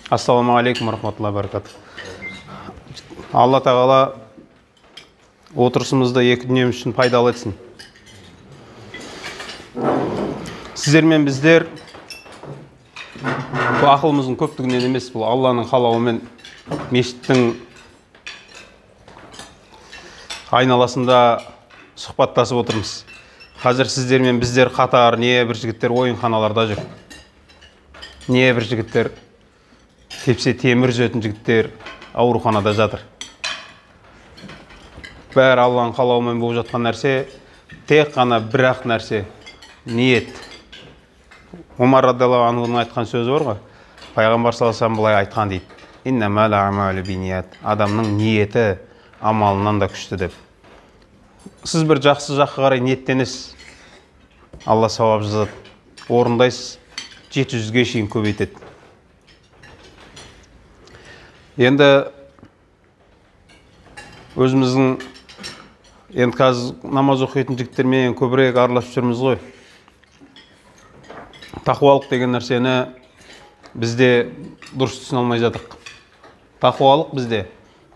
Ассалаумағалейкум рахматуллахи баракатух. Алла тағала отырысымызды екі дүниеміз үшін пайдалы етсін. Сіздер мен біздер бұл ақылымыздың көптігінен емес, бұл Алланың қалауымен мешіттің айналасында сұхбаттасып отырмыз. Қазір сіздер мен біздер қатар не бір жігіттер ойынханаларда жүр. Не бір жігіттер тепсе темір үзетін жігіттер ауруханада жатыр. Бәрі Алланың қалауымен болып жатқан нәрсе, тек қана бір-ақ нәрсе, ниет. Омар радиаллаху анхудың айтқан сөзі бар ғой. Пайғамбар саллаллаху алейхи ва саллям былай айтқан дейді. Иннамал аъмалу бинният. Адамның ниеті амалынан да күшті деп. Сіз бір жақсы жаққа қарай ниеттенесіз. Алла сауап жазады. Орындайсыз, 700-ге шейін көбейтеді. Енді өзіміздің қазір намаз оқитын жігіттермен көбірек араласып жүрміз ғой. Тақуалық деген нәрсені бізде дұрыс түсіне алмай жатырық. Тақуалық бізде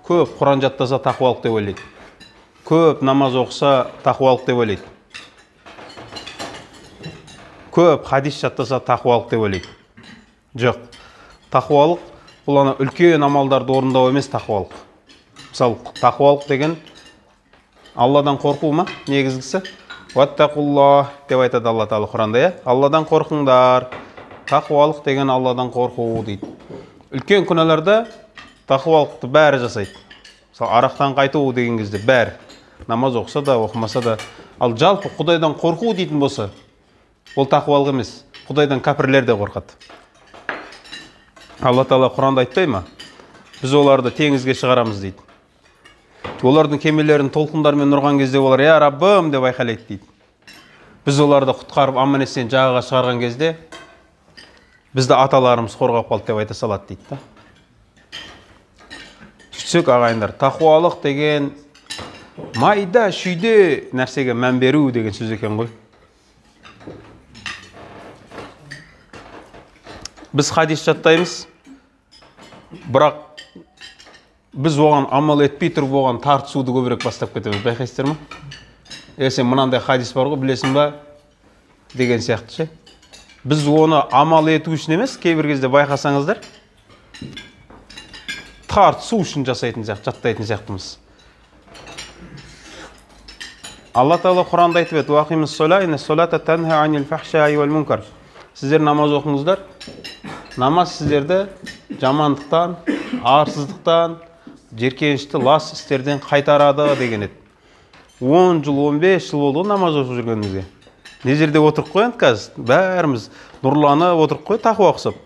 көп Құран жаттаса тақуалық деп ойлайды. Көп намаз оқыса тақуалық деп ойлайды. Көп хадис жаттаса тақуалық деп ойлайды. Жоқ. Тақуалық бұл ана үлкен амалдарды орындау емес тақуалық. Мысалы, тақуалық деген Алладан қорқу ма? Негізгісі. Ваттақуллах деп айтады Алла Тағала Құранда. Алладан қорқыңдар. Тақуалық деген Алладан қорқу дейді. Үлкен күнәларда тақуалықты бәрі жасайды. Мысалы, арақтан қайту деген кезде бәрі. Намаз оқыса да, оқымаса да. Ал жалпы Құдайдан қорқу дейтін болса, ол тақуалық емес. Құдайдан кәпірлер де қорқады. Алла Тағала Құранда айтпай ма? Біз оларды теңізге шығарамыз дейді. Олардың кемелерін толқындармен ұрған кезде олар «Я Раббым» деп айқайлайды дейді. Біз оларды құтқарып аман-есен жағаға шығарған кезде бізді аталарымыз қорғап қалды деп айта салады дейді. Сөйтсек ағайындар, тақуалық деген майда шүйде нәрсеге мән беру деген сөз екен ғой. Біз хадис жаттаймыз, бірақ біз оған амал етпей тұрып оған тартысуды көбірек бастап кетеміз. Байқайсыздар ма? Сен мынандай хадис бар ғой, білесің ба? Деген сияқты ше. Біз оны амал ету үшін емес, кейбір кезде байқасаңыздар, тартысу үшін жасайтын сияқты, жаттайтын сияқтымыз. Алла Тағала Құранда айтып еді: «Уақимус сола, инна солата танха анил фахшаи вал мункар». Сіздер намаз оқыңыздар. Намаз сіздерді жамандықтан, арсыздықтан, жеркенішті лас істерден қайтарады деген еді. 10 жыл, 15 жыл болды намаз оқып жүргенімізге. Не жерде отырып қойын қазір? Бәріміз нұрланып отырып қой, тақуа ұқсап.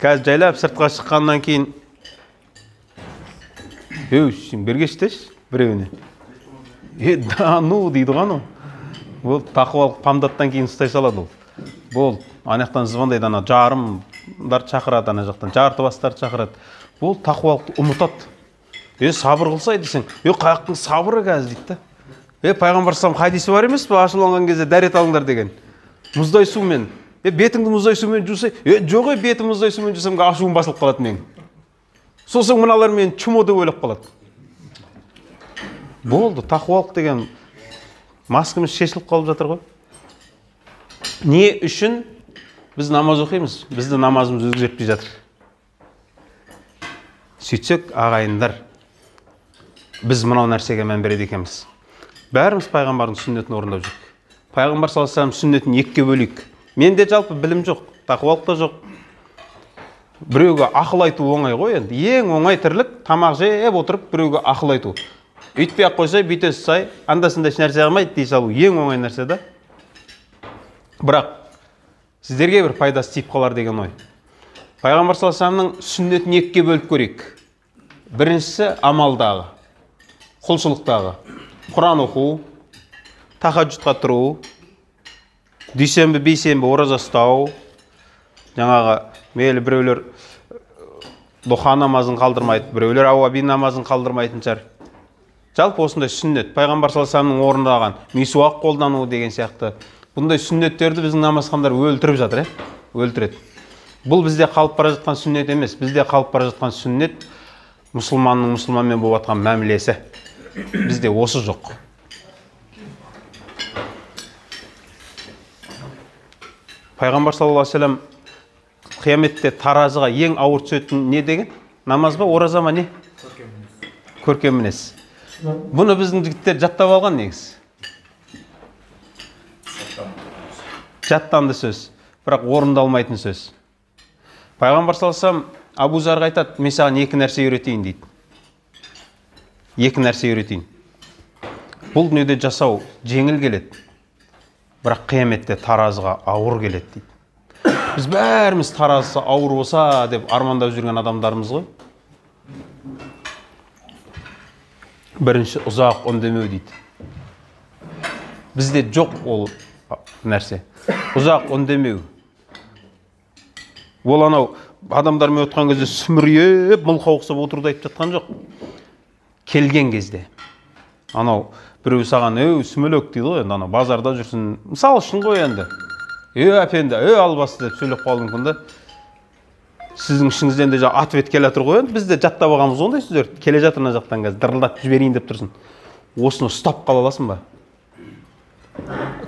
Қазір жайлап сыртқа шыққаннан кейін берге шітеш біреуіне. Дану дейді ғану. Бұл тақуалық памдаттан кейін ұстай салады ол. Бұл анаяқтан звондайды, ана жарымдар шақырады, ана жақтан жарты бастар шақырады. Бұл тақуалықты ұмытады. Сабыр қылсай десең, қаяқтың сабыры қазір дейді. Пайғамбар салам хадисі бар емес пе? Ашуланған кезде дәрет алыңдар деген. Мұздай сумен. Бетіңді мұздай сумен жусай. Жоқ, бетім мұздай сумен жусам ашуым басылып қалады мен. Сосын мыналар мен чумо деп ойлап қалады. Болды, тақуалық деген маскамыз шешіліп қалып жатыр ғой. Не үшін біз намаз оқимыз? Бізді намазымыз өзгертпей жатыр. Сөйтсек, ағайындар, біз мынау нәрсеге мән береді екенбіз. Бәріміз пайғамбардың сүннетін орындап жүрік. Пайғамбар саллаллаху алейхи ва саллям сүннетін екіге бөлейік. Менде жалпы білім жоқ, тақуалық та жоқ. Біреуге ақыл айту оңай ғой енді. Ең оңай тірлік тамақ жеп отырып біреуге ақыл айту. Үйтпей ақ қойсай, бүйтесі сай, анда-санда нәрсе қылмайды дей салу ең оңай нәрсе да. Бірақ сіздерге бір пайдасы тиіп қалар деген ой. Пайғамбар саллаллаху алейхи ва саллямның сүннетін екіге бөліп көрейік. Біріншісі амалдағы, құлшылықтағы. Құран оқу, тахаджудқа тұру, дүйсенбі, бейсенбі ораза ұстау. Жаңағы мейлі біреулер духа намазын қалдырмайды, біреулер ауаби намазын қалдырмайтын шығар. Жалпы осындай сүннет, пайғамбар саллаллаху алейхи ва саллямның орындаған мисуақ қолдану деген сияқты. Бұндай сүннеттерді біздің намазхандар өлтіріп жатыр, өлтіреді. Бұл бізде қалып бара жатқан сүннет емес. Бізде қалып бара жатқан сүннет мұсылманның мұсылманмен болып жатқан мәмілесі. Бізде осы жоқ. Пайғамбар саллаллаху алейхи вассалам қияметте таразыға ең ауыр түсетін не деген? Намаз ба, ораза ма не? Көркем мінез. Бұны біздің жігіттер жаттап алған негіз. Жаттанды сөз, бірақ орындалмайтын сөз. Пайғамбар саллаллаху алейхи вассалам Абу Зарға айтады, мен саған екі нәрсе үйретейін дейді. Екі нәрсе үйретейін. Бұл дүниеде жасау жеңіл келеді, бірақ қияметте таразыға ауыр келеді дейді. Біз бәріміз таразысы ауыр болса деп армандап жүрген адамдарымыз ғой. Бірінші ұзақ үндемеу дейді. Бізде жоқ ол нәрсе. Ұзақ үндемеу. Ол анау адамдармен отқан кезде сүмірейіп, мылқау ұқсап отыруды айтып жатқан жоқ. Келген кезде. Анау біреу саған, сүмелек дейді ғой, енді анау базарда жүрсін. Мысалы үшін ғой енді. Әпенді, албасты деп сөйлеп қалдың күнді. Сіздің ішіңізден де ответ келе жатыр ғой, енді бізде жаттап алғанбыз ондай сөздер. Келе жатыр мына жақтан қазір дырылдатып жіберейін деп тұрсын. Осыны ұстап қала аласың ба?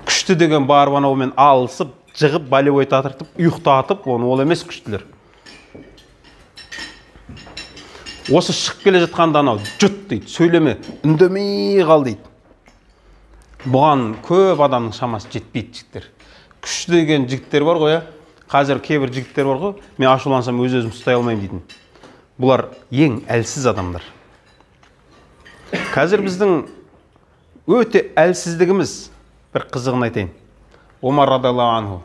Күшті деген барып анаумен алысып, жығып, болевой татыртып, ұйықтатып, оны ол емес күштілер. Осы шығып келе жатқанда анау жұт дейді, сөйлеме, үндемей қал дейді. Бұған көп адамның шамасы жетпейді жігіттер. Күшті деген жігіттер бар ғой, қазір кейбір жігіттер бар ғой, мен ашулансам өз-өзім ұстай алмаймын дейтін. Бұлар ең әлсіз адамдар. Қазір біздің өте әлсіздігіміз, бір қызығын айтайын. Омар радиаллаху анху.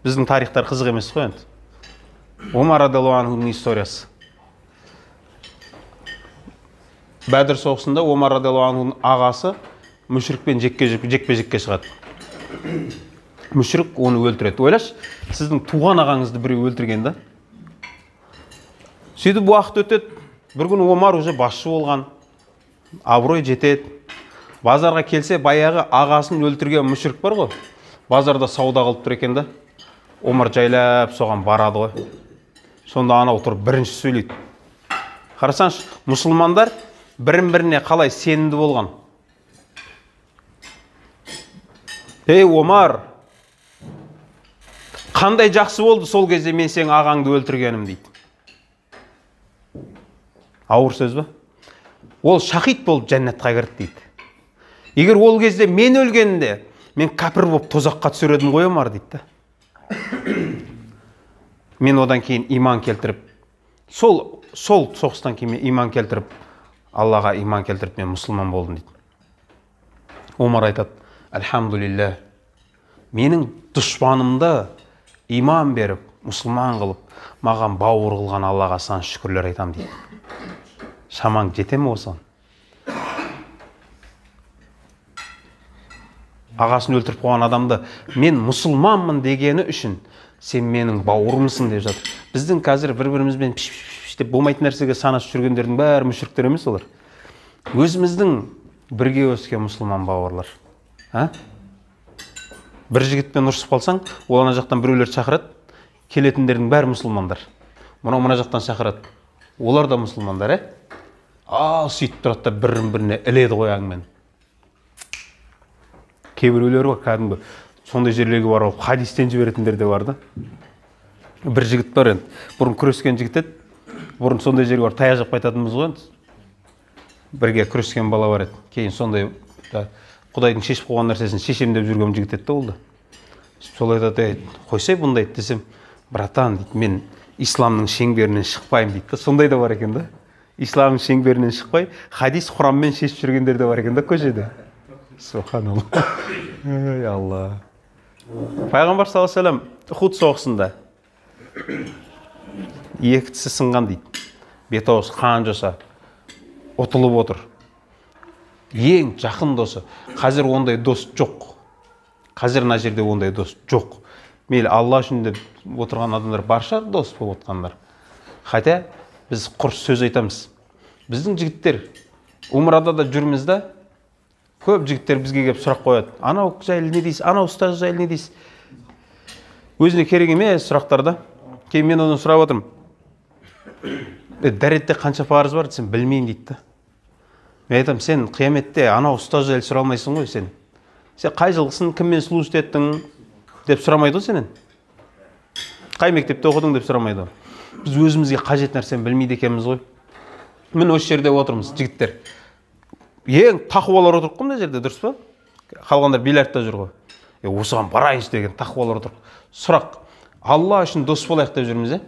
Біздің тарихтар қызық емес қой енді. Омар радиаллаху анхудың историясы. Бәдір соғысында Омар радиаллаху анхудың ағасы мүшрикпен жекпе-жекке шығады. Мүшрик оны өлтіреді. Ойлаш, сіздің туған ағаңызды біреу өлтірген да. Сөйтіп уақыт өтеді. Бір күні Омар уже басшы болған. Абырой жетеді. Базарға келсе, баяғы ағасын өлтірген мүшрик бар ғой. Базарда сауда қылып тұр екен да. Омар жайлап соған барады ғой. Сонда анау тұрып бірінші сөйлейді. Қарасаңшы, мұсылмандар бірін-біріне қалай сенімді болған. Омар, қандай жақсы болды сол кезде мен сенің ағаңды өлтіргенім дейді. Ауыр сөз ба? Ол шахид болып жәннатқа кірді дейді. Егер ол кезде мен өлгенде, мен кәпір болып тозаққа түсер едім ғой Омар дейді. Мен одан кейін иман келтіріп, сол соғыстан кейін иман келтіріп, Аллаға иман келтіріп, мен мұсылман болдым дейді. Омар айтады, альхамдулилля, менің дұшпанымды иман беріп, мұсылман қылып, маған бауыр қылған Аллаға сан шүкірлер айтам дейді. Шамаң жете ме оған? Ағасын өлтіріп қойған адамды мен мұсылманмын дегені үшін сен менің бауырымсың деп жатыр. Біздің қазір бір-бірімізбен деп болмайтын нәрсеге санасып жүргендердің бәрі мүшриктер емес олар. Өзіміздің бірге өскен мұсылман бауырлар. Бір жігітпен ұрысып қалсаң, ол ана жақтан біреулер шақырады, келетіндердің бәрі мұсылмандар. Мына жақтан шақырады. Олар да мұсылмандар, сөйтіп тұрады да бірін-біріне іледі ғой әңгімені. Кейбіреулер бар, кәдімгі сондай жерлерге барып хадистен жіберетіндер де бар да. Бір жігіт бар енді, бұрын күрескен жігіт еді. Бұрын сондай жерге бар, таяқ жеп қайтатынбыз ғой енді. Бірге күрескен бала бар еді. Кейін сондай Құдайдың шешіп қойған нәрсесін шешем деп жүрген жігіт еді олда. Сол айтады, қойсай бұндай десем, братан дейді, мен исламның шеңберінен шықпаймын дейді. Сондай да бар екен да. Исламның шеңберінен шықпай, хадис Құранмен шешіп жүргендер де бар екен да көшеде. Субханалла. Ей Алла. Пайғамбар саллаллаху алейхи вассалам Ухуд соғысында екі тісі сынған дейді. Бет-аузы қан жоса, ұтылып отыр. Ең жақын досы. Қазір ондай дос жоқ. Қазір мына жерде ондай дос жоқ. Мейлі Алла үшін деп отырған адамдар барша дос болып отқандар. Хотя біз құр сөз айтамыз. Біздің жігіттер умрада да жүрміз да, көп жігіттер бізге келіп сұрақ қояды. Анау жайлы не дейсіз? Анау ұстаз жайлы не дейсіз? Өзіне керек емес сұрақтарда. Кейін мен одан сұрап отырмын. Дәретте қанша парыз бар десем, білмеймін дейді да. Мен айтамын, сен қияметте анау ұстаз жайлы сұрамайсың ғой сен. Сен қай жылғысың, кіммен служит еттің деп сұрамайды ғой сенен. Қай мектепте оқыдың деп сұрамайды. Біз өзімізге қажет нәрсені білмейді екенбіз ғой. Мен осы жерде отырмыз, жігіттер. Ең тақуалар отырып қой мына жерде, дұрыс па? Қалғандар бильярдта жүр ғой. Осыған барайыншы деген тақуалар отырып. Сұрақ: Алла үшін дос болайық деп жүрміз,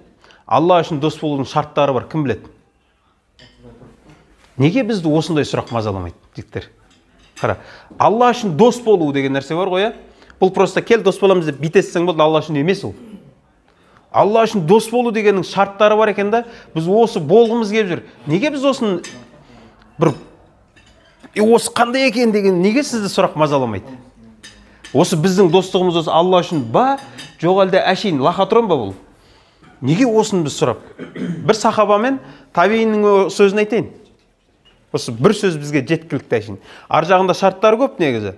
Алла үшін дос болудың шарттары бар, кім біледі? Неге бізді осындай сұрақ мазаламайды, жігіттер? Қара, Алла үшін дос болу деген нәрсе бар ғой, Бұл просто кел дос боламыз деп битесің болды, Алла үшін емес ол. Алла үшін дос болу дегеннің шарттары бар екен да, біз осы болғымыз келіп жүр. Неге біз осын бір осы қандай екен деген неге сізді сұрақ мазаламайды? Осы біздің достығымыз осы Алла үшін ба, жоқ әлде әшейін лохотрон ба бұл? Неге осын біз сұрап? Бір сахабамен табииннің сөзін айтайын. Осы бір сөз бізге жеткілікті әшейін. Ар жағында шарттары көп негізі.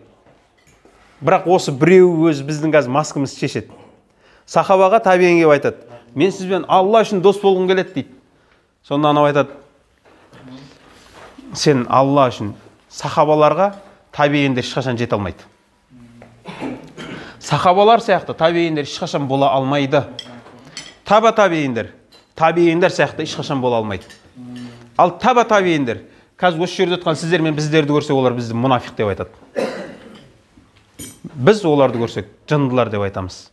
Бірақ осы біреу өз біздің қазір маскамызды шешеді. Сахабаға табиин келіп айтады: "Мен сізбен Алла үшін дос болғым келеді" дейді. Сонда анау айтады: "Сен Алла үшін сахабаларға табииндер ешқашан жете алмайды. Сахабалар сияқты табииндер ешқашан бола алмайды. Таба табииндер сияқты ешқашан бола алмайды. Ал таба табииндер, қазір осы жерде отқан сіздер мен біздерді көрсе, олар бізді мұнафиқ деп айтады. Біз оларды көрсек, жындылар деп айтамыз.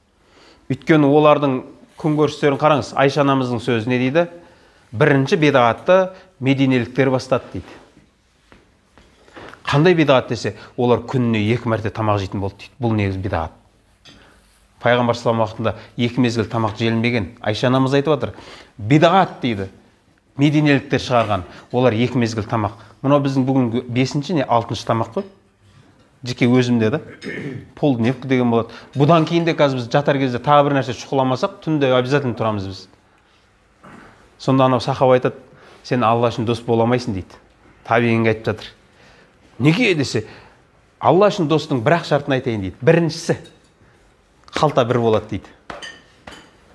Өйткені олардың күнкөрістерін қараңыз. Айша анамыздың сөзі не дейді? Бірінші бидағатты мединеліктер бастады дейді. Қандай бидағат десе, олар күніне 2 мәрте тамақ жейтін болды дейді. Бұл негіз бидағат. Пайғамбар салам уақытында 2 мезгіл тамақ желінбеген. Айша анамыз айтып отыр. Бидағат дейді. Мединеліктер шығарған. Олар 2 мезгіл тамақ. Мынау біздің бүгінгі 5-ші не 6-шы тамақ қой? Жеке өзімде да. Полдневка деген болады. Бұдан кейін де қазір біз жатар кезде тағы бір нәрсе шұқыламасақ, түнде обязательно тұрамыз біз. Сонда анау сахаба айтады: "Сен Алла үшін дос бола алмайсың" дейді. Табиинге айтып жатыр. Неге десе, Алла үшін достың бір-ақ шартын айтайын дейді. Біріншісі, қалта бір болады дейді.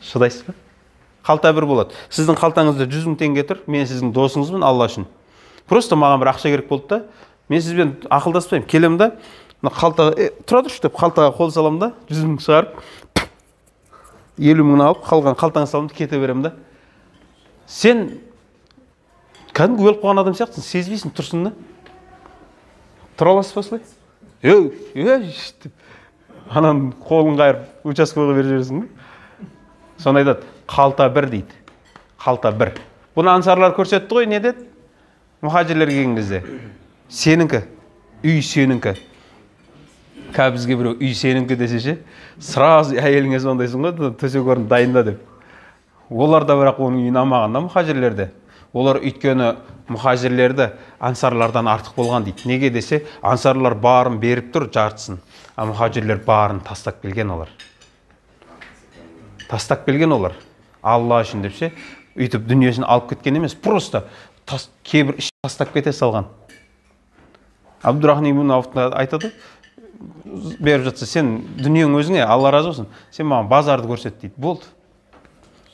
Шыдайсыз ба? Қалта бір болады. Сіздің қалтаңызда 100 000 теңге тұр, мен сіздің досыңызбын Алла үшін. Просто маған бір ақша керек болды да, мен сізбен ақылдаспаймын. Келем да, қалта тұра тұршы деп қалтаға қол салам да, 100 000 шығарып, 50 000 алып, қалған қалтаңа салам да кете берем да. Сен кәдімгі өліп қалған адам сияқтысың, сезбейсің, тұрсың да. Тұра аласыз ба осылай? Анан қолын қайырып участковыйға беріп жібересің бе? Сонда айтады: "Қалта бір" дейді. Қалта бір. Бұны ансарлар көрсетті ғой, не деді? Мұхажирлер келген кезде. Сеніңкі, үй сеніңкі. Бізге біреу үй сеніңкі десе ше, сразу әйеліңе сондайсың ғой, төсек орын дайында деп. Олар да бірақ оның үйін алмаған да мұхажирлерде. Олар өйткені мұхажирлерді ансарлардан артық болған дейді. Неге десе, ансарлар барын беріп тұр, жартысын. А мұхажирлер барын тастап келген олар. Тастап келген олар. Алла үшін деп ше, өйтіп дүниесін алып кеткен емес, просто кейбір іш тастап кете салған. Абдурахман ибн Ауф айтады: "Беріп жатса, сен дүниең өзіңе, Алла разы болсын, сен маған базарды көрсет" дейді. Болды.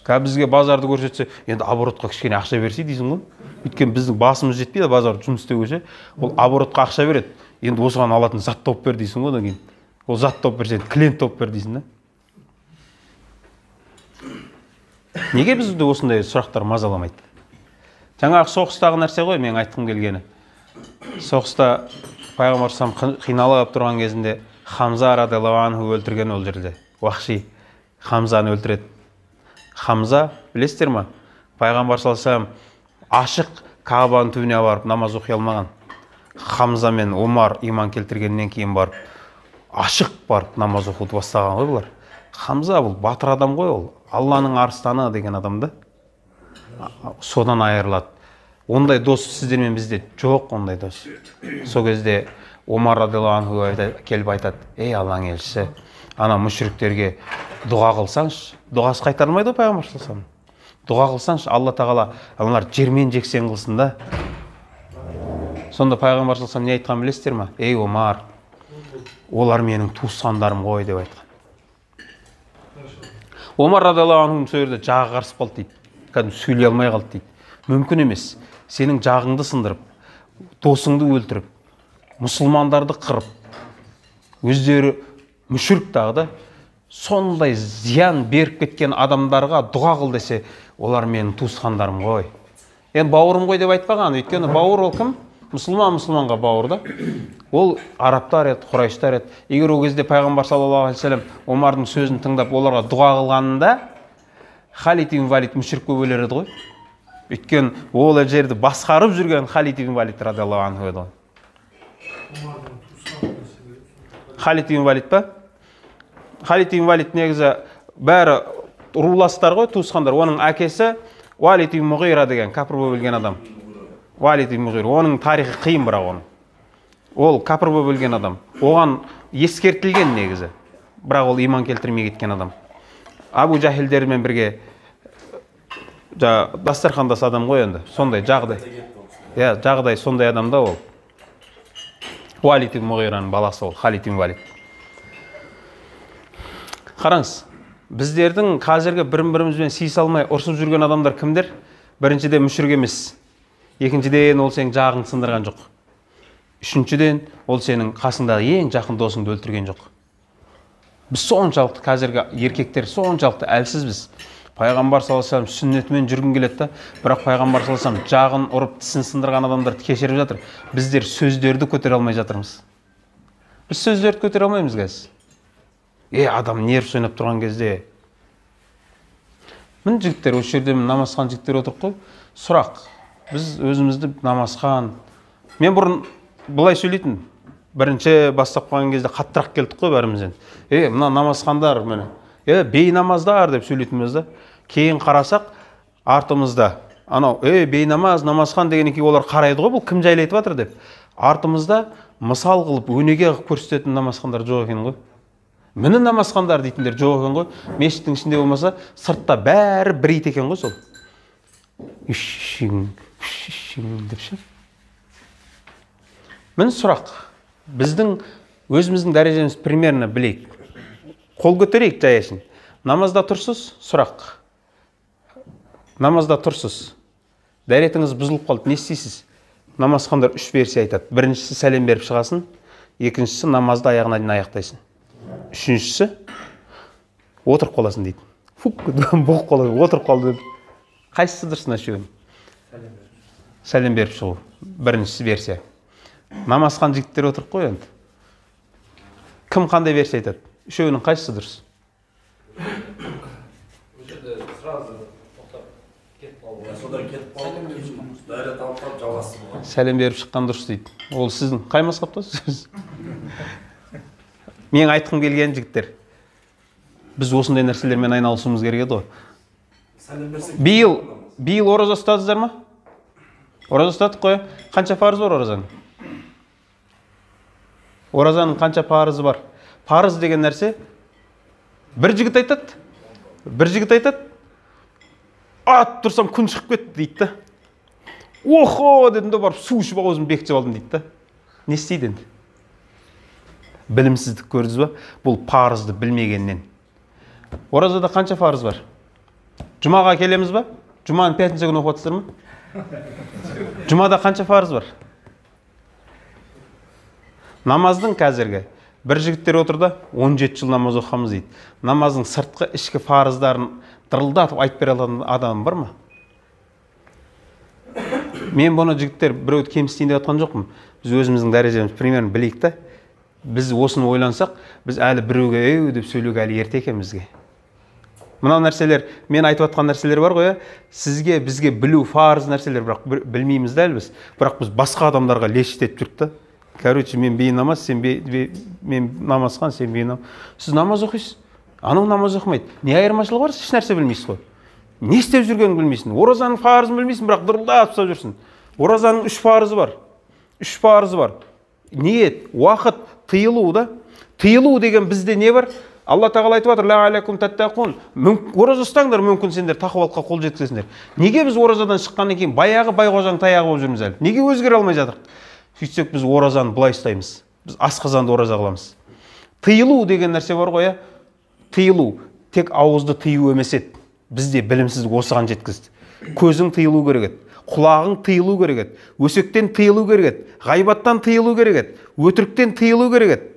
Бізге базарды көрсетсе, енді оборотқа кішкене ақша берсей дейсің ғой. Өйткені біздің басымыз жетпейді базар жұмыс істеуге. Ол оборотқа ақша береді. Енді осыған алатын зат тауып бер дейсің ғой, одан кейін. Ол зат тауып берсең, клиент тауып бер дейсің да. Неге бізді осындай сұрақтар мазаламайды? Жаңағы соғыстағы нәрсе ғой, мен айтқым келгені. Соғыста пайғамбар сам қиналып тұрған кезінде Хамза радиаллаху анху өлтірген ол жерде. Уахши Хамзаны өлтіреді. Хамза, білесіздер ма? Пайғамбар салсам ашық Каабаның түбіне барып намаз оқи алмаған. Хамза мен Омар иман келтіргеннен кейін барып ашық барып намаз оқуды бастаған ғой бұлар. Хамза бұл батыр адам ғой, ол Алланың арыстаны деген адамды. Содан айырылады. Ондай дос сіздермен бізде жоқ, ондай дос. Сол кезде Омар радиаллаху анху келіп айтады: "Ей Алланың елшісі, ана мүшриктерге дұға қылсаңшы", дұғасы қайтарылмайды ғой пайғамбар салсам. Дұға қылсаңшы, Алла тағала аналар жермен жексен қылсын да. Сонда пайғамбар салсам не айтқан білесіздер ма? "Ей Омар, олар менің туысқандарым ғой" деп айтқан. Омар радиаллаху анху сол жерде жағы қарысып қалды дейді. Кәдімгі сөйлей алмай қалды дейді. Мүмкін емес. Сенің жағыңды сындырып, досыңды өлтіріп, мұсылмандарды қырып, өздері мүшірік тағы да, сондай зиян беріп кеткен адамдарға дұға қыл десе, олар менің туысқандарым ғой. Енді бауырым ғой деп айтпаған, өйткені бауыр ол кім? Мұсылманға бауыр да. Ол арабтар еді, құрайыштар еді. Егер ол кезде пайғамбар саллаллаху алейхи вассалам Омардың сөзін тыңдап, оларға дұға қылғанында Халид ибн Валид мүшрик болып өлер еді ғой. Өйткені ол жерді басқарып жүрген Халид ибн Валид радиаллаху анху еді ғой. Халид ибн Валид па? Халид ибн Валид негізі бәрі руластар ғой, туысқандар. Оның әкесі Валид ибн Муғира деген кәпір болып өлген адам. Валид ибн Муғира. Оның тарихы қиын бірақ оның. Ол кәпір болып өлген адам. Оған ескертілген негізі. Бірақ ол иман келтірмей кеткен адам. Абу Жахилдермен бірге дастархандас адам ғой енді. Сондай жағдай. Жағдай сондай адамда ол. Валид ибн Муғираның баласы ол, Халид ибн Валид. Қараңыз, біздердің қазіргі бірін-бірімізбен сыйыса алмай ұрсып жүрген адамдар кімдер? Біріншіден мүшрик емес. Екіншіден ол сенің жағыңды сындырған жоқ. Үшіншіден ол сенің қасыңдағы ең жақын досыңды өлтірген жоқ. Біз соншалықты қазіргі еркектер соншалықты әлсізбіз. Пайғамбар саллаллаху алейхи вассалам сүннетімен жүргін келеді, бірақ пайғамбар саллаллаху алейхи вассалам жағын ұрып тісін сындырған адамдарды кешіріп жатыр. Біздер сөздерді көтере алмай жатырмыз. Біз сөздерді көтере алмаймыз қазір. Адам нерв ойнап тұрған кезде. Мін жігіттер, осы жерде намазхан жігіттер отырып қой. Сұрақ. Біз өзімізді намазхан. Мен бұрын бұлай сөйлейтін. Бірінші бастап қойған кезде қаттырақ келдік қой бәрімізден. Мына намазхандар міне. Бейнамаздар деп сөйлейтінбіз да. Кейін қарасақ, артымызда анау, бейнамаз, намазхан деген екен олар қарайды ғой, бұл кім жайлы айтып жатыр деп. Артымызда мысал қылып, өнеге қылып көрсететін намазхандар жоқ екен ғой. Міне намазхандар дейтіндер жоқ екен ғой. Мешіттің ішінде болмаса, сыртта бәрі бір ит екен ғой сол. Үшшің деп ше. Міне сұрақ. Біздің өзіміздің дәрежеміз примерно білейік. Қол көтерейік жаяшын. Намазда тұрсыз, сұрақ. Намазда тұрсыз. Дәретіңіз бұзылып қалды, не істейсіз? Намазхандар үш версия айтады. Біріншісі сәлем беріп шығасың, екіншісі намазда аяғына дейін аяқтайсың. Үшіншісі отырып қаласың дейді. Бұғып қалады, отырып қалды. Қайсысы дұрыс үшеуін? Сәлем беріп шығу. Біріншісі версия. Намазхан жігіттер отырып қой енді. Кім қандай версия айтады? Үшеуінің қайсысы дұрыс? Сәлем беріп шыққан дұрыс дейді. Ол сіздің қай мазхабта сөз? Мен айтқым келген жігіттер. Біз осындай нәрселермен айналысуымыз керек еді ғой. Биыл ораза ұстадыңыздар ма? Ораза ұстадық қой. Қанша парыз бар оразаның? Оразаның қанша парызы бар? Парыз деген нәрсе бір жігіт айтады. Ат тұрсам күн шығып кетті дейді. Охо дедім де барып су ішіп аузым бекітіп алдым дейді. Не істейді енді? Білімсіздік көрдіңіз ба? Бұл парызды білмегеннен. Оразада қанша парыз бар? Жұмаға келеміз ба? Жұманың 5-ші күні оқып жатсыздар ма? Жұмада қанша парыз бар? Намаздың қазіргі бір жігіттер отырды, 17 жыл намаз оқымыз дейді. Намаздың сыртқы ішкі парыздарын дырылдатып айтып бере алатын адам бар ма? Мен бұны жігіттер біреуді кемсітейін деп жатқан жоқпын. Біз өзіміздің дәрежеміз примерно білейік та. Біз осыны ойлансақ, біз әлі біреуге деп сөйлеуге әлі ерте екенбізге. Мынау нәрселер, мен айтып жатқан нәрселер бар ғой, сізге, бізге білу фарыз нәрселер, бірақ білмейміз дәл біз. Бірақ біз басқа адамдарға лешт етіп жүрдік та. Короче, мен бейнамаз, мен намазхан, сен бейнамаз. Сіз намаз оқисыз, анау намаз оқымайды. Не айырмашылығы бар, еш нәрсе білмейсіз ғой. Не істеп жүргенін білмейсің. Оразаның фарызын білмейсің, бірақ дырылдап ұстап жүрсің. Оразаның 3 парызы бар. 3 парызы бар. Ниет, уақыт, тыйылу да. Тыйылу деген бізде не бар? Алла тағала айтып жатыр, лағалайкум таттақун. Ораза ұстаңдар, мүмкін сендер тақуалыққа қол жеткізесіңдер. Неге біз оразадан шыққаннан кейін баяғы байғожаның таяғы болып жүрміз әлі? Неге өзгере алмай жатырық? Сөйтсек біз оразаны бұлай ұстаймыз. Біз асқазанды ораза қыламыз. Тыйылу деген нәрсе бар ғой, тыйылу. тек ауызды тыю емес еді. Бізде білімсіздік осыған жеткізді. Көзің тыйылу керек еді, құлағың тыйылу керек еді, өсектен тыйылу керек еді, ғайбаттан тыйылу керек еді, өтіріктен тыйылу керек еді,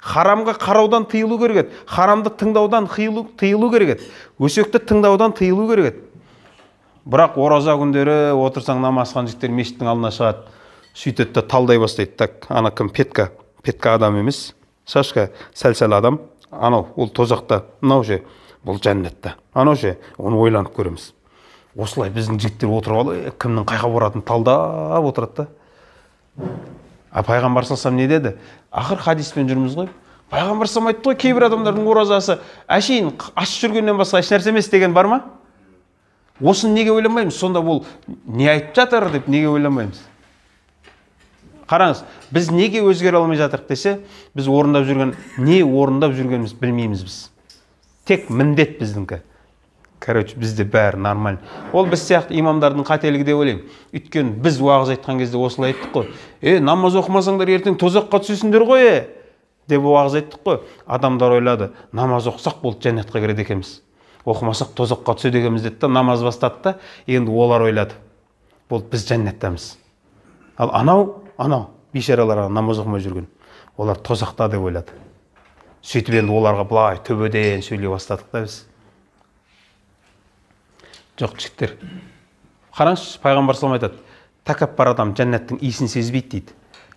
харамға қараудан тыйылу керек еді, харамды тыңдаудан тыйылу керек еді, өсекті тыңдаудан тыйылу керек еді. Бірақ ораза күндері отырсаң намазхан жігіттер мешіттің алдына шығады, сөйтеді де талдай бастайды. Так, ана кім? Петка. Петка адам емес, Сашка сәл-сәл адам. Анау, ол тозақта, мынау ше, бұл жәннатта. Анау ше, оны ойланып көреміз. Осылай біздің жігіттер отырып алып, кімнің қайға баратынын талдап отырады да. Пайғамбар салсам не деді? Ақыр хадиспен жүрміз ғой. Пайғамбар салсам айтты ғой, кейбір адамдардың оразасы әшейін аш жүргеннен басқа еш нәрсе емес деген бар ма? Осын неге ойламаймыз? Сонда бұл не айтып жатыр деп неге ойламаймыз? Қараңыз, біз неге өзгере алмай жатырық десе, біз орындап жүргеніміз білмейміз біз. Тек міндет біздіңкі. Короче, бізде бәрі нормально. Ол біз сияқты имамдардың қателігі деп ойлаймын. Өйткені біз уағыз айтқан кезде осылай айттық қой. Намаз оқымасаңдар ертең тозаққа түсесіңдер ғой, деп уағыз айттық қой. Адамдар ойлады, намаз оқысақ болды жәннатқа кіреді екенбіз. Оқымасақ тозаққа түседі екенбіз деді да, намаз бастады да, енді олар ойлады. Болды, біз жәннаттамыз. Ал анау бейшараларға намаз оқымай жүрген, олар тозақта деп ойлады. Сөйтіп енді оларға былай төбеден сөйлей бастадық та біз. Жоқ, жігіттер, қараңызшы, пайғамбар салам айтады, тәкаппар адам жәннаттың иісін сезбейді дейді.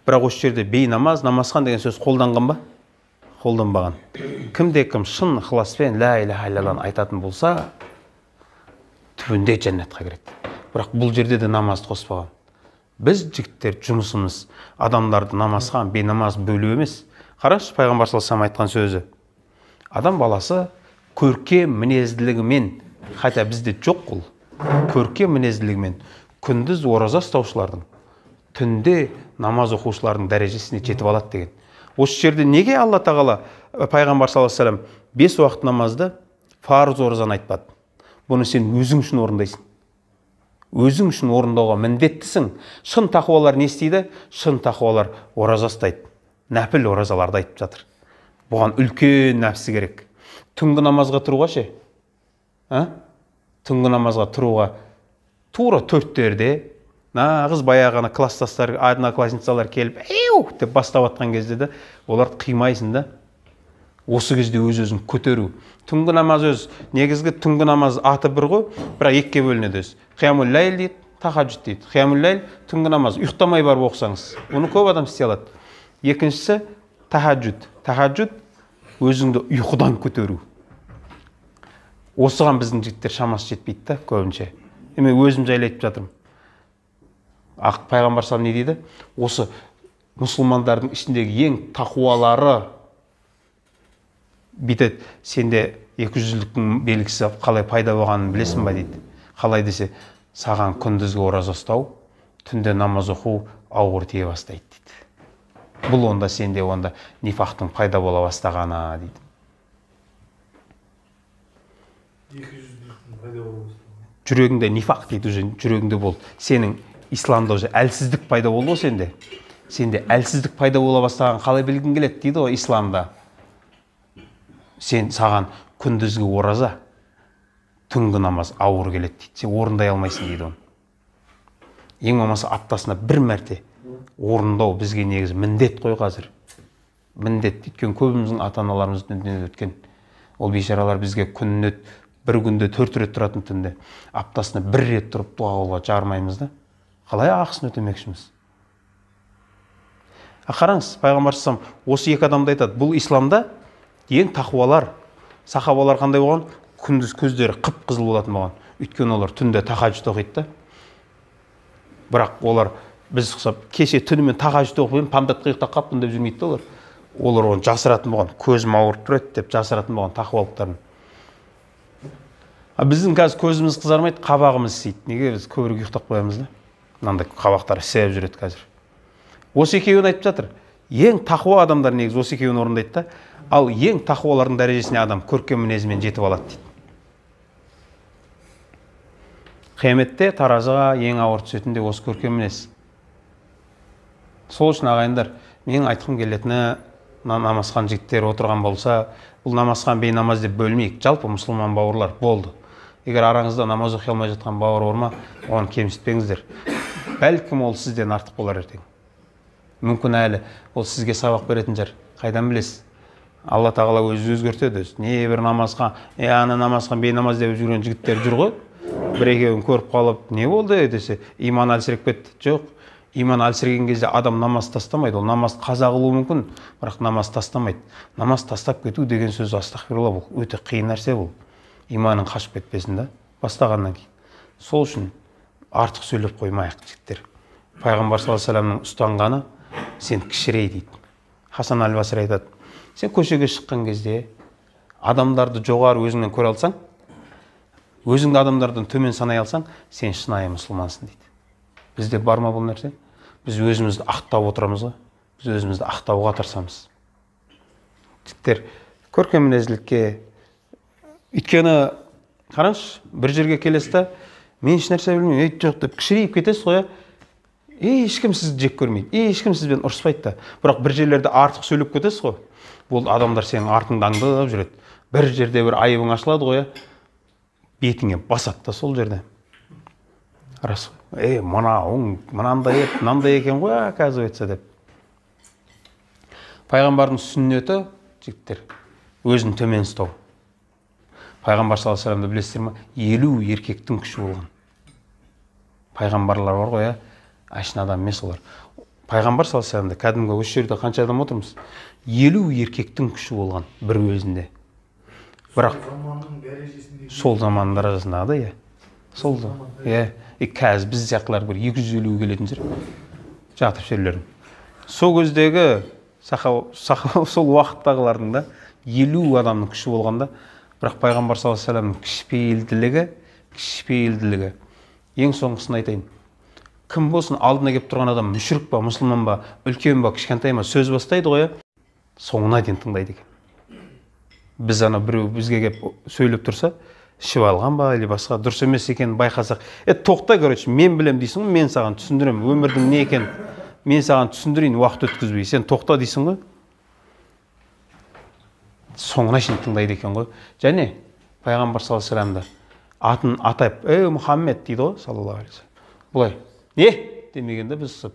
Бірақ осы жерде бейнамаз, намазхан деген сөз қолданған ба? Қолданбаған. Кім шын ықыласпен ла иляха иллалланы айтатын болса, түбінде жәннатқа кіреді. Бірақ бұл жерде де намазды қоспаған. Біз жігіттер жұмысымыз адамдарды намазға, бейнамаз бөлу емес. Қараңызшы, пайғамбар салам айтқан сөзі. Адам баласы көркем мінезділігімен, хотя бізде жоқ ол, көркем мінезділігімен күндіз ораза ұстаушылардың, түнде намаз оқушылардың дәрежесіне жетіп алады деген. Осы жерде неге Алла тағала пайғамбар саллаллаху алейхи вассалам 5 уақыт намазды фарыз оразаны айтпады? Бұны сен өзің үшін орындайсың. Өзің үшін орындауға міндеттісің. Шын тақуалар не істейді? Шын тақуалар ораза ұстайды. Нәпіл оразаларды айтып жатыр. Бұған үлкен нәпсі керек. Түнгі намазға тұруға ше? Түнгі намазға тұруға тура 4-терде нағыз баяғына класстастар, одноклассницалар келіп, деп бастап атқан кезде де оларды қимайсың да. Осы кезде өз-өзін көтеру. Түнгі намаз негізгі түнгі намаз аты бір ғой, бірақ екіге бөлінеді өзі. Қиямул ләйл дейді, тахаджуд дейді. Қиямул ләйл түнгі намаз, ұйықтамай барып оқысаңыз. Оны көп адам істей алады. Екіншісі тахаджуд. Тахаджуд өзіңді ұйқыдан көтеру. Осыған біздің жігіттер шамасы жетпейді да, көбінше. Мен өзім жайлы айтып жатырмын. Пайғамбар салам не дейді? Осы мұсылмандардың ішіндегі ең тақуалары бүйтеді, сенде 200-ліктің белгісі қалай пайда болғанын білесің ба дейді. Қалай десе, саған күндізгі ораза ұстау, түнде намаз оқу ауыр тие бастайды дейді. Бұл онда сенде нифақтың пайда бола бастағаны дейді. 200-ліктің пайда бола бастағаны. Жүрегіңде нифақ дейді, жүрегіңде болды. Сенің исламда әлсіздік пайда болды ғой сенде. Сенде әлсіздік пайда бола бастаған қалай білгің келеді дейді ғой исламда. Саған күндізгі ораза, түнгі намаз ауыр келеді дейді. Сен орындай алмайсың дейді оны. Ең болмаса аптасына бір мәрте орындау бізге негізі міндет қой қазір. Міндет. Өйткені көбіміздің ата-аналарымыз дүниеден өткен. Ол бейшаралар бізге күніне бір күнде 4 рет тұратын түнде. Аптасына 1 рет тұрып дұға қылуға жармаймыз да. Қалай ақысын өтемекшіміз? Қараңыз, пайғамбар салам осы екі адамды айтады. Бұл исламда ең тақуалар, сахабалар қандай болған? Күндіз көздері қып-қызыл болатын болған. Өйткені олар түнде тахаджуд оқиды да. Бірақ олар біз ұқсап кеше түнімен тахаджуд оқып памдатқа ұйықтап қаптым деп жүрмейді олар. Олар оны жасыратын болған. Көзім ауырып тұрады деп жасыратын болған тақуалықтарын. Біздің қазір көзіміз қызармайды, қабағымыз істейді. Неге біз көбірек ұйықтап қоямыз да? Мынандай қабақтары сәйіп жүреді қазір. Осы екеуін айтып жатыр. Ең тақуа адамдар негізі осы екеуін орындайды да. Ал ең тақуалардың дәрежесіне адам көркем мінезімен жетіп алады дейді. Қияметте таразыға ең ауыр түсетін де осы көркем мінез. Сол үшін ағайындар, менің айтқым келетіні намазхан жігіттер отырған болса, бұл намазхан бейнамаз деп бөлмейік. Жалпы мұсылман бауырлар болды. Егер араңызда намаз оқи алмай жатқан бауыр бар ма, оны кемсітпеңіздер. Бәлкім ол сізден артық болар ертең. Мүмкін әлі ол сізге сабақ беретін жер. Қайдан білесіз? Алла тағала өзі өзгертеді. Не бір намазхан, ана намазхан бейнамаз деп жүрген жігіттер жүр ғой. Бір екеуін көріп қалып, не болды десе, иман әлсіреп кетті. Жоқ. Иман әлсіреген кезде адам намаз тастамайды. Ол намаз қаза қылуы мүмкін, бірақ намаз тастамайды. Намаз тастап кету деген сөз астағфирулла, бұл өте қиын нәрсе бұл. Иманың қашып кетпесін да, бастағаннан кейін. Сол үшін артық сөйлеп қоймайық жігіттер. Пайғамбар саллаллаху алейхи вассаламның ұстанғаны сен кішірей дейді. Хасан әл-Басри айтады, сен көшеге шыққан кезде адамдарды жоғары өзіңнен көре алсаң, өзіңді адамдардан төмен санай алсаң, сен шынайы мұсылмансың дейді. Бізде бар ма бұл нәрсе? Біз өзімізді ақтап отырамыз ғой. Біз өзімізді ақтауға тырысамыз. Жігіттер, көркем мінезділікке, өйткені қараңызшы, бір жерге келесіз да, мен еш нәрсе білмеймін, жоқ деп кішірейіп кетесіз ғой. Ешкім сізді жек көрмейді, ешкім сізбен ұрыспайды да. Бірақ бір жерлерде артық сөйлеп кетесіз ғой. Бұл адамдар сенің артыңды аңдып жүреді. Бір жерде бір айыбың ашылады ғой, бетіңе басады да сол жерде. Рас ғой. Мынандай екен ғой, оказывается деп. Пайғамбардың сүннеті, жігіттер, өзін төмен ұстау. Пайғамбар саллаллаху алейхи вассаламды білесіздер ме? 50 еркектің күші болған. Пайғамбарлар бар ғой, ашын адам емес олар. Пайғамбар саллаллаху алейхи вассаламда кәдімгі осы жерде қанша адам отырмыз? 50 еркектің күші болған бір өзінде. Бірақ сол заманның дәрежесінде да, сол да. Қазір біз сияқтылар бір 250 келетін жер. Жатып жерлерін. Сол кездегі сол уақыттағылардың да 50 адамның күші болғанда, бірақ пайғамбар саллаллаху алейхи вассаламның кішіпейілділігі. Ең соңғысын айтайын. Кім болсын алдына келіп тұрған адам мүшрик па, мұсылман ба, үлкен ба, кішкентай ма сөз бастайды ғой, соңына дейін тыңдайды екен. Біз ана біреу бізге келіп сөйлеп тұрса, ішіп алған ба, или басқа дұрыс емес екенін байқасақ, тоқта, короче, мен білем дейсің ғой, мен саған түсіндірем, өмірдің не екенін мен саған түсіндірейін, уақыт өткізбей. Сен тоқта дейсің ғой. Соңына шейін тыңдайды екен ғой. Және пайғамбар саллаллаху алейхи вассаламды атын атап, Мұхаммед дейді ғой, саллаллаху алейхи вассалам. Бұлай, не демегенде біз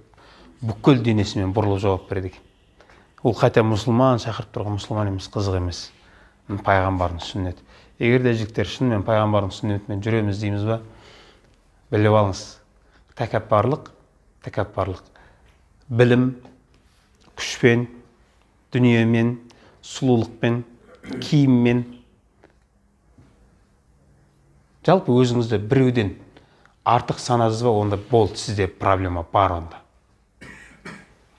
бүкіл денесімен бұрылып жауап береді екен. Ол қайта мұсылман шақырып тұрған мұсылман емес, қызық емес. Пайғамбардың сүннеті. Егер де жігіттер шынымен пайғамбардың сүннетімен жүреміз дейміз ба, біліп алыңыз. Тәкаппарлық, білім, күшпен, дүниемен, сұлулықпен, киіммен, жалпы өзіңізді біреуден артық санасыз ба, онда болды, сізде проблема бар онда.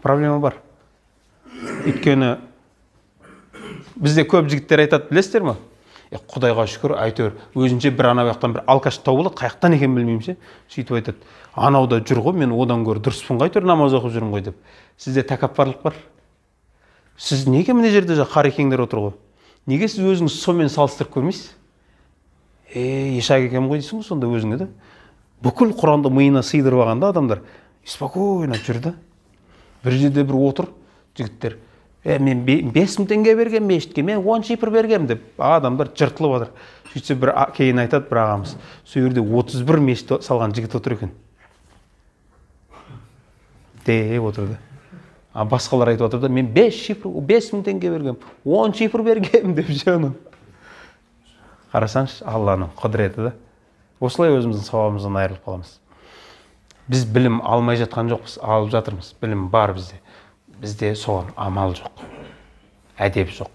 Проблема бар. Өйткені бізде көп жігіттер айтады, білесіздер ме? Құдайға шүкір, әйтеуір өзінше бір ана бақтан бір алкаш тауылады, қаяқтан екен білмеймше, сөйтіп айтады, анауда жүр ғой, мен одан гөрі дұрыспын ғой, әйтеуір намаз оқып жүрмін ғой деп. Сізде тәкаппарлық бар. Сіз неге мына жерде қарекеңдер отыр ғой? Неге сіз өзіңіз сонымен салыстырып көрмейсіз? Ешак екен ғой дейсің ғой сонда өзіңе де. Бүкіл Құранды миына сыйдырып алғанда адамдар спокойно жүр да. Бір жерде бір отыр, жігіттер, мен 5.000 теңге берген мешітке, мен 10 шифр берген деп, адамдар жыртылып отыр. Сөйтсе бір кейін айтады бір ағамыз, сол жерде 31 мешіт салған жігіт отыр екен. Деп отырды. Басқалар айтып отыр да, мен 5.000 теңге берген, 10 шифр берген деп жаным. Қарасаңыз, Алланың құдіреті да. Осылай өзіміздің сауабымыздан айырылып қаламыз. Біз білім алмай жатқан жоқпыз, алып жатырмыз. Білім бар бізде. Бізде соған амал жоқ, әдеп жоқ.